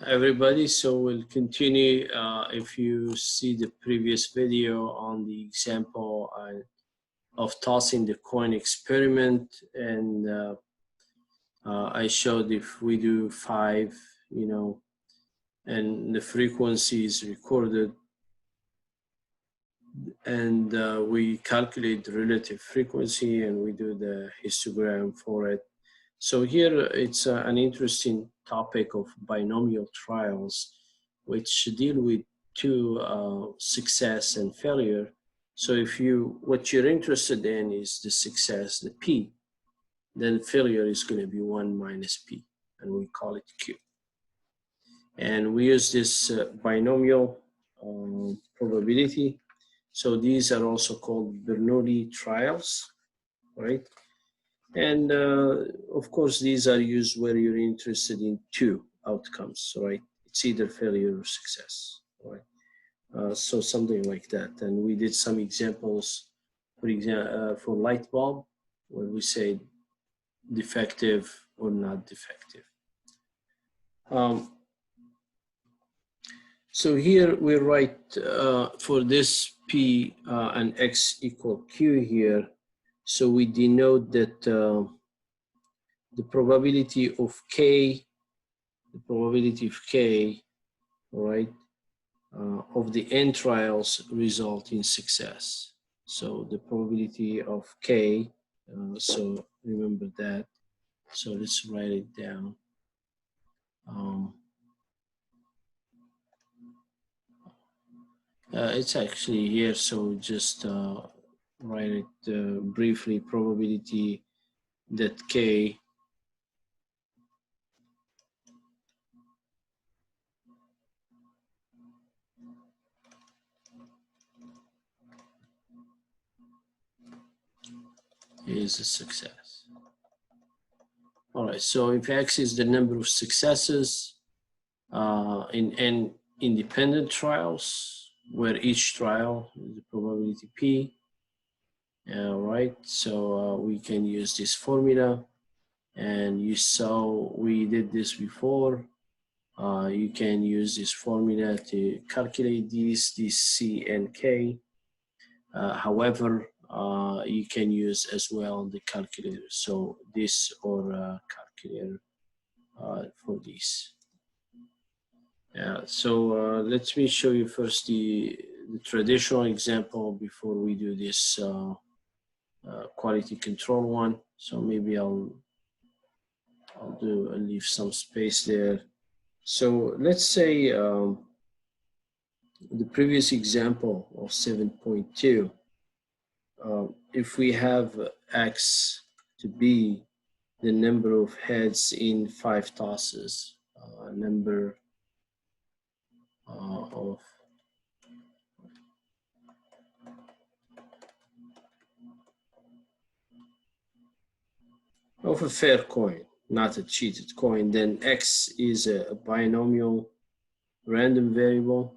Everybody, so we'll continue. If you see the previous video on the example of tossing the coin experiment, and I showed if we do 5, and the frequency is recorded, and we calculate the relative frequency and we do the histogram for it. So here it's an interesting topic of binomial trials, which deal with two success and failure. So if what you're interested in is the success, the P, then failure is going to be 1 minus P, and we call it Q. And we use this binomial probability. So these are also called Bernoulli trials, right? And of course, these are used where you're interested in two outcomes, right? It's either failure or success, right? So something like that. And we did some examples, for example, for light bulb, where we say defective or not defective. So here we write for this P and X equal Q here. So we denote that the probability of K, all right, of the N trials result in success. So the probability of K, so remember that. So let's write it down. It's actually here, so just write it briefly. Probability that K is a success. All right, so if X is the number of successes in N independent trials, where each trial is the probability P, right? So we can use this formula, and you saw we did this before. You can use this formula to calculate these C and K. However, you can use as well the calculator. So this or calculator for these. Yeah, so let me show you first the traditional example before we do this quality control one. So maybe I'll leave some space there. So let's say the previous example of 7.2, if we have X to be the number of heads in 5 tosses, number of a fair coin, not a cheated coin, then X is a binomial random variable.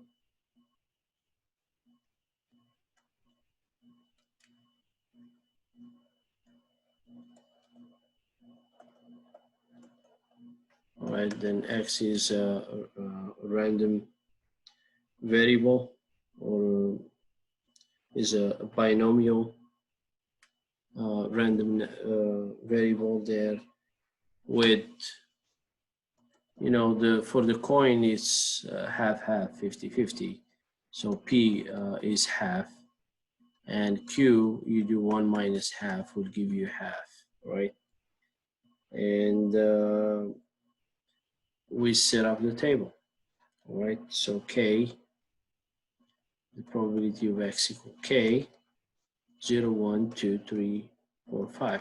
All right, then X is a random variable, or is a binomial random variable there with, for the coin it's half-half, 50-50. So P is half, and Q, you do 1 minus half will give you half, right? And we set up the table, all right? So K, the probability of X equal K, 0, 1, 2, 3, 4, 5.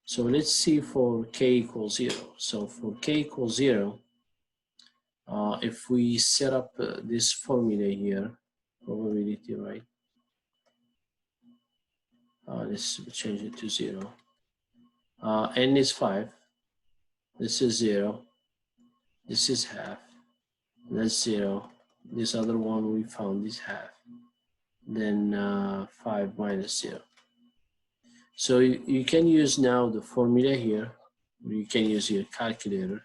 So let's see for K equals 0. So for K equals 0, if we set up this formula here, probability, right? Let's change it to 0. N is 5. This is 0. This is half. That's 0. This other one we found is half. Then 5 minus 0. So you can use now the formula here, or you can use your calculator.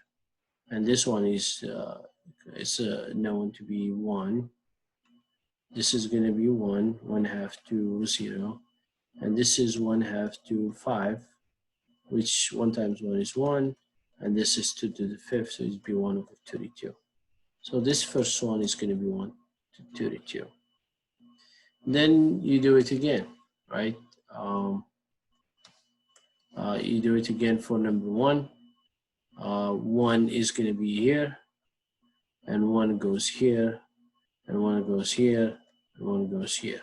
And this one is is known to be 1. This is going to be 1, 1/2 to 0. And this is 1/2 to 5, which 1 times 1 is 1. And this is 2 to the 5th, so it's be 1 over 32. So this first one is going to be 1 to 32. Then you do it again, right? You do it again for number 1. 1 is going to be here, and 1 goes here, and 1 goes here, and 1 goes here,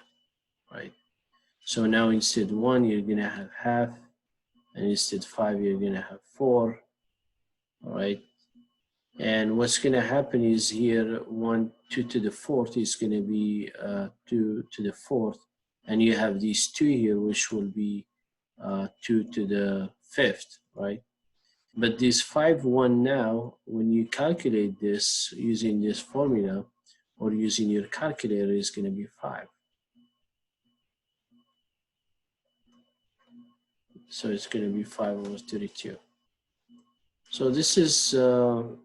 right? So now instead 1, you're going to have half, and instead 5, you're going to have 4, all right? And what's going to happen is here 1, 2 to the 4th is going to be 2 to the 4th, and you have these 2 here, which will be 2 to the 5th, right? But this 5, 1 now, when you calculate this using this formula or using your calculator, is going to be 5. So it's going to be 5 over 32. So this is, and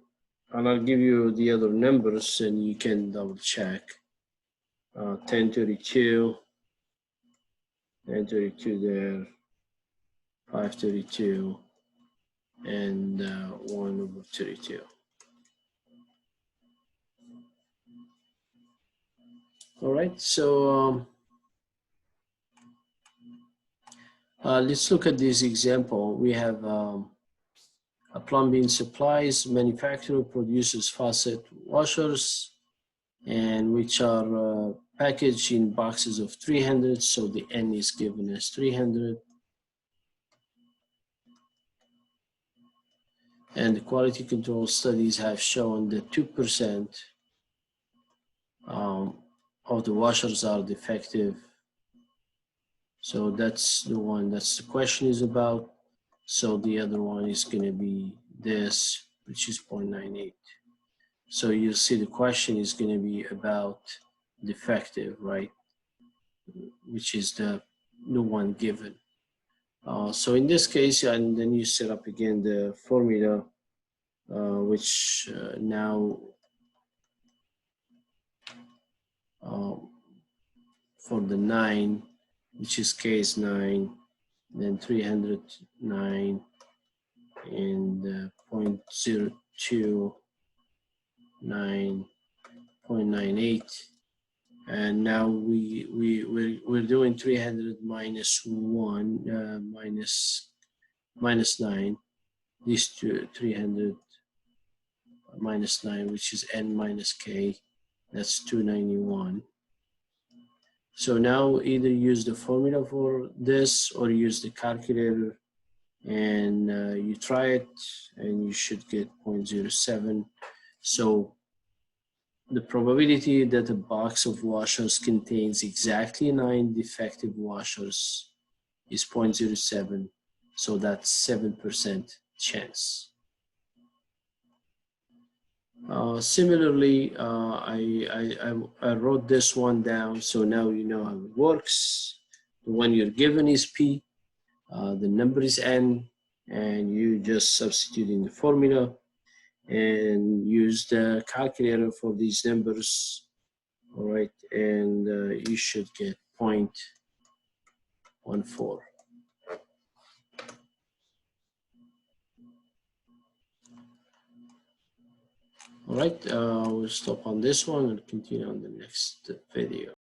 I'll give you the other numbers and you can double check. 1032, 1032 there, 532, and 1 over 32. All right, so let's look at this example. We have a plumbing supplies manufacturer produces faucet washers, and which are packaged in boxes of 300. So the N is given as 300. And the quality control studies have shown that 2% of the washers are defective. So that's the one that's the question is about. So the other one is going to be this, which is 0.98. So you'll see the question is going to be about defective, right? Which is the one given. So in this case, and then you set up again the formula, which now for the 9, which is case 9, then 309 and 0.02, 9.98, and now we're doing 300 minus 1 minus 9. These two 300 minus 9, which is n minus k, that's 291. So now either use the formula for this or use the calculator, and you try it and you should get 0.07. So the probability that a box of washers contains exactly 9 defective washers is 0.07. So that's 7% chance. Similarly, I wrote this one down, so now you know how it works. The one you're given is P, the number is N, and you just substitute in the formula and use the calculator for these numbers, all right, and you should get 0.14. All right, we'll stop on this one and continue on the next video.